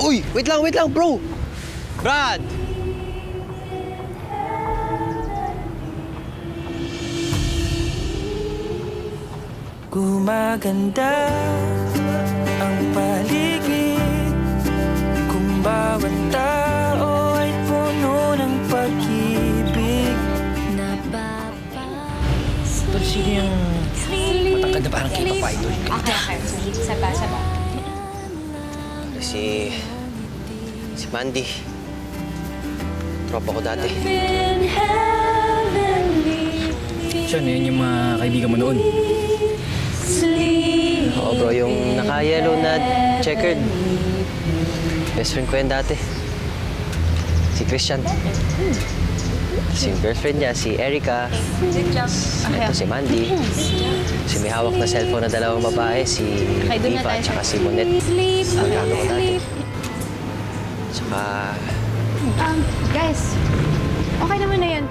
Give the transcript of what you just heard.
Uy, wait lang, bro! Brad! Gumaganda ang paligid kung bawat tao ay puno ng pag-ibig. Tol, sino yung matangkad na parang K-pop idol? Okay. Saba. Si Mandy. Tropa ko dati. Siya, yun yung mga kaibigan mo noon. Oo, bro, yung naka-yellow na checkered. Best friend ko yan dati. Si Christian. Si girlfriend niya, si Erica. Ito si Mandy. Si may hawak na cellphone na dalawang babae, si Diva, tsaka si Monet. Ang gano ko dati. Tsaka... Guys, okay naman na yan.